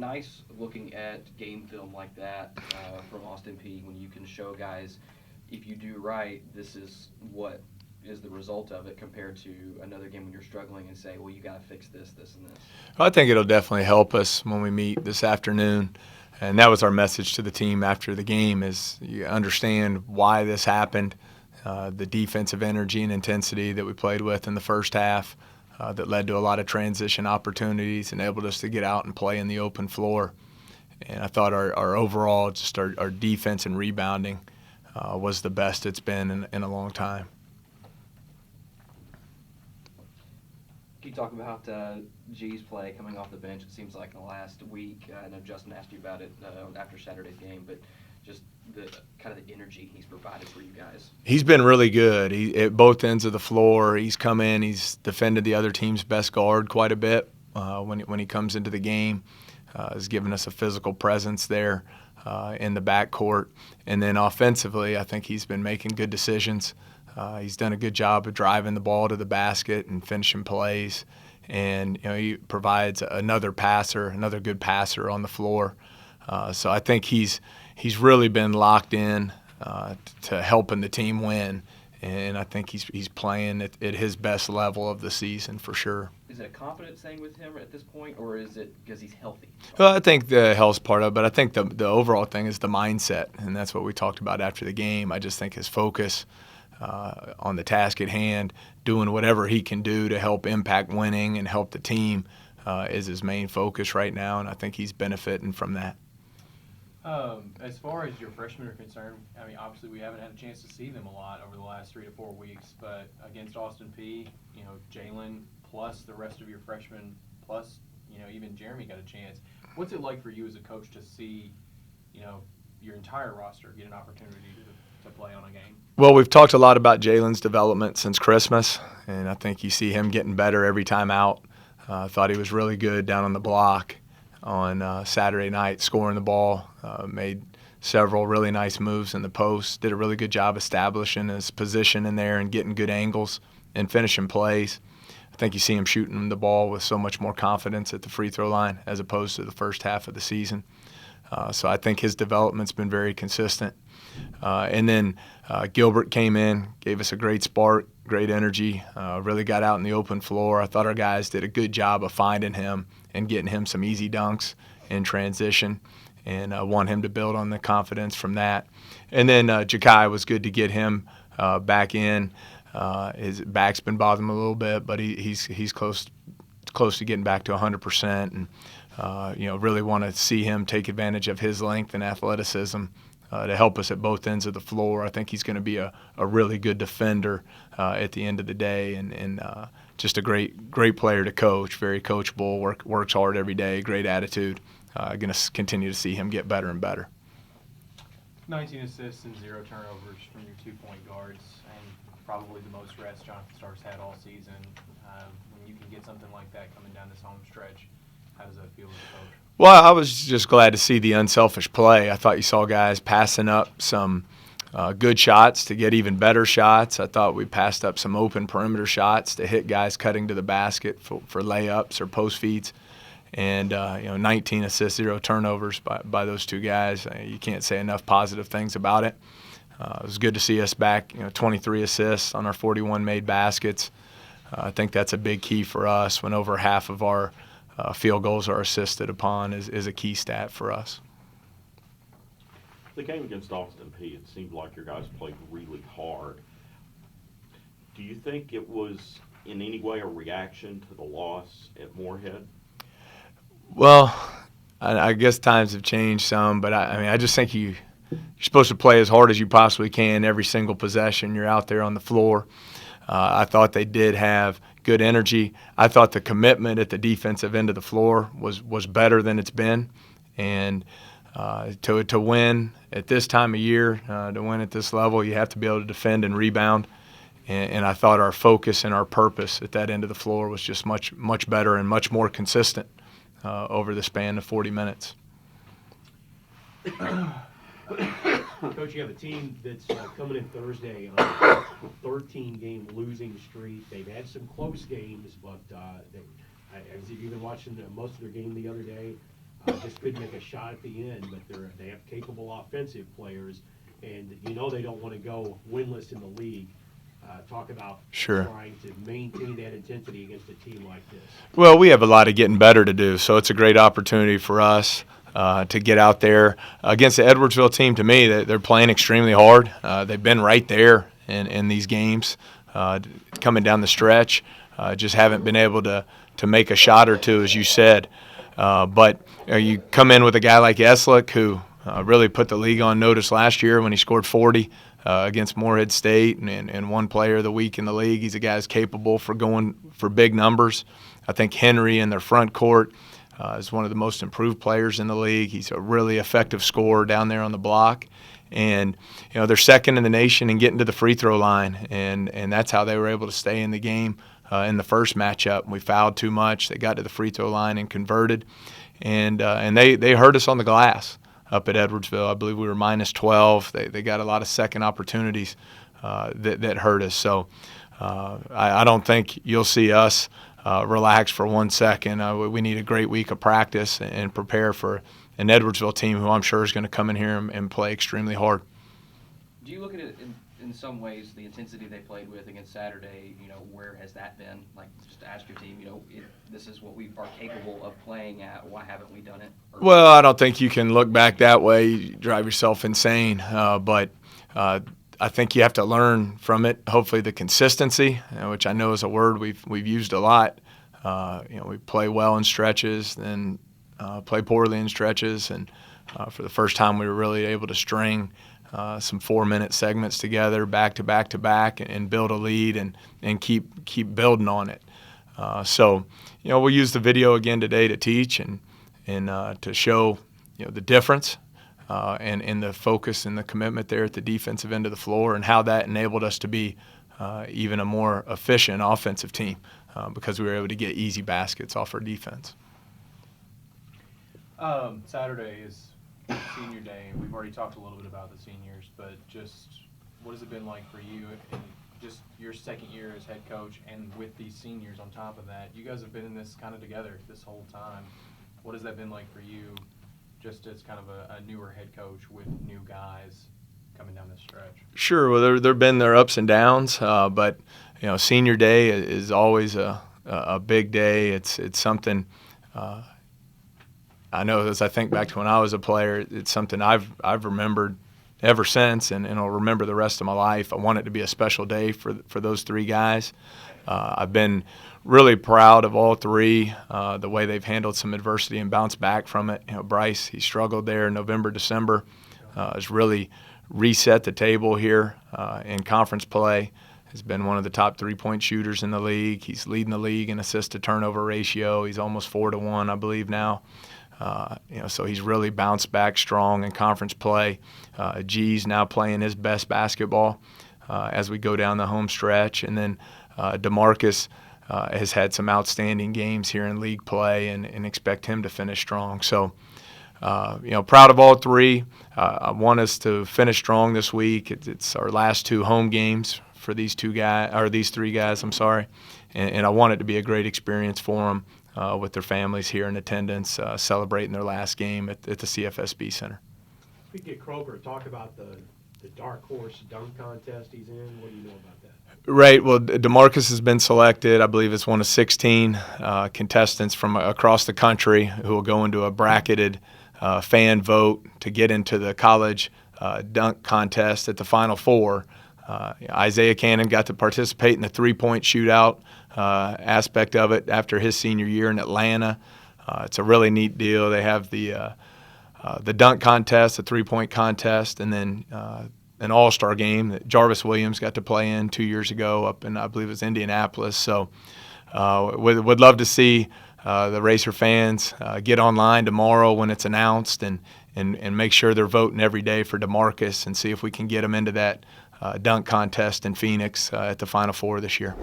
nice looking at game film like that from Austin P when you can show guys, if you do right, this is what is the result of it compared to another game when you're struggling and say, well, you got to fix this, this, and this. I think it'll definitely help us when we meet this afternoon. And that was our message to the team after the game is you understand why this happened, the defensive energy and intensity that we played with in the first half that led to a lot of transition opportunities, enabled us to get out and play in the open floor. And I thought our overall, just our defense and rebounding was the best it's been in a long time. Can you talk about G's play coming off the bench? It seems like in the last week, I know Justin asked you about it after Saturday's game, but just the kind of the energy he's provided for you guys. He's been really good. At both ends of the floor, he's come in. He's defended the other team's best guard quite a bit when he comes into the game. Has given us a physical presence there in the backcourt. And then offensively, I think he's been making good decisions. He's done a good job of driving the ball to the basket and finishing plays. And he provides another good passer on the floor. So I think he's really been locked in to helping the team win. And I think he's playing at his best level of the season for sure. Is it a confidence thing with him at this point, or is it because he's healthy? Well, I think the health's part of it, but I think the overall thing is the mindset, and that's what we talked about after the game. I just think his focus on the task at hand, doing whatever he can do to help impact winning and help the team is his main focus right now, and I think he's benefiting from that. As far as your freshmen are concerned, I mean, obviously we haven't had a chance to see them a lot over the last 3 to 4 weeks, but against Austin P, Jalen plus the rest of your freshmen plus, even Jeremy got a chance. What's it like for you as a coach to see, your entire roster get an opportunity to play on a game? Well, we've talked a lot about Jalen's development since Christmas, and I think you see him getting better every time out. I thought he was really good down on the block on Saturday night, scoring the ball, made several really nice moves in the post, did a really good job establishing his position in there and getting good angles and finishing plays. I think you see him shooting the ball with so much more confidence at the free throw line as opposed to the first half of the season. So I think his development's been very consistent. And then Gilbert came in, gave us a great spark, great energy, really got out in the open floor. I thought our guys did a good job of finding him and getting him some easy dunks in transition, and I want him to build on the confidence from that. And then Jakai was good to get him back in. His back's been bothering him a little bit, but he's close to getting back to 100%, and really want to see him take advantage of his length and athleticism to help us at both ends of the floor. I think he's going to be a really good defender at the end of the day, and just a great player to coach, very coachable, works hard every day, great attitude. Going to continue to see him get better and better. 19 assists and 0 turnovers from your 2-point guards, and probably the most rest Jonathan Stark's had all season. When you can get something like that coming down this home stretch, how does that feel as a coach? Well, I was just glad to see the unselfish play. I thought you saw guys passing up some good shots to get even better shots. I thought we passed up some open perimeter shots to hit guys cutting to the basket for layups or post feeds. And 19 assists, 0 turnovers by those two guys. You can't say enough positive things about it. It was good to see us back, 23 assists on our 41 made baskets. I think that's a big key for us when over half of our field goals are assisted upon is a key stat for us. The game against Austin P, it seemed like your guys played really hard. Do you think it was in any way a reaction to the loss at Moorhead? Well, I guess times have changed some, but I just think you're supposed to play as hard as you possibly can every single possession you're out there on the floor. I thought they did have good energy. I thought the commitment at the defensive end of the floor was better than it's been. And to win at this time of year, to win at this level, you have to be able to defend and rebound. And I thought our focus and our purpose at that end of the floor was just much better and much more consistent over the span of 40 minutes. Coach, you have a team that's coming in Thursday on a 13-game losing streak. They've had some close games, but as you've been watching most of their game the other day, Just couldn't make a shot at the end, but they have capable offensive players, and you know they don't want to go winless in the league. Talk about Sure. trying to maintain that intensity against a team like this. Well, we have a lot of getting better to do, so it's a great opportunity for us to get out there against the Edwardsville team. To me, they're playing extremely hard. They've been right there in these games coming down the stretch. Just haven't been able to make a shot or two, as you said. But you come in with a guy like Eslick, who really put the league on notice last year when he scored 40 against Morehead State and one player of the week in the league. He's a guy who's capable for going for big numbers. I think Henry in their front court is one of the most improved players in the league. He's a really effective scorer down there on the block. And, they're second in the nation in getting to the free throw line, and that's how they were able to stay in the game in the first matchup. We fouled too much. They got to the free throw line and converted, and they hurt us on the glass up at Edwardsville. I believe we were minus 12. They got a lot of second opportunities that hurt us. So I don't think you'll see us relax for 1 second. We need a great week of practice and prepare for an Edwardsville team who I'm sure is going to come in here and play extremely hard. Do you look at it in some ways, the intensity they played with against Saturday, where has that been? Like, just to ask your team, this is what we are capable of playing at. Why haven't we done it? Well, I don't think you can look back that way. You drive yourself insane. But I think you have to learn from it. Hopefully the consistency, which I know is a word we've used a lot. We play well in stretches, then play poorly in stretches. And for the first time, we were really able to string some 4-minute segments together, back to back to back, and build a lead and keep building on it. So we'll use the video again today to teach and to show the difference and the focus and the commitment there at the defensive end of the floor, and how that enabled us to be even a more efficient offensive team because we were able to get easy baskets off our defense. Saturday is senior day, and we've already talked a little bit about the seniors, but just what has it been like for you in just your second year as head coach, and with these seniors on top of that? You guys have been in this kind of together this whole time. What has that been like for you, just as kind of a newer head coach with new guys coming down this stretch? Sure. Well, there have been their ups and downs, but senior day is always a big day. It's something. I know, as I think back to when I was a player, it's something I've remembered ever since, and I'll remember the rest of my life. I want it to be a special day for those three guys. I've been really proud of all three, the way they've handled some adversity and bounced back from it. Bryce, he struggled there in November, December, has really reset the table here in conference play. Has been one of the top 3-point shooters in the league. He's leading the league in assist-to-turnover ratio. He's almost 4-to-1, I believe, now. So he's really bounced back strong in conference play. G's now playing his best basketball as we go down the home stretch. And then DeMarcus has had some outstanding games here in league play, and expect him to finish strong. So, proud of all three. I want us to finish strong this week. It's our last 2 home games for these three guys. And I want it to be a great experience for them. With their families here in attendance, celebrating their last game at the CFSB Center. We could get Croker to talk about the dark horse dunk contest he's in. What do you know about that? Right. Well, DeMarcus has been selected. I believe it's one of 16 contestants from across the country who will go into a bracketed fan vote to get into the college dunk contest at the Final Four. Isaiah Cannon got to participate in the 3-point shootout aspect of it after his senior year in Atlanta. It's a really neat deal. They have the dunk contest, the 3-point contest, and then an all-star game that Jarvis Williams got to play in 2 years ago up in, I believe it was Indianapolis. So would love to see the Racer fans get online tomorrow when it's announced and make sure they're voting every day for DeMarcus, and see if we can get them into that dunk contest in Phoenix at the Final Four this year.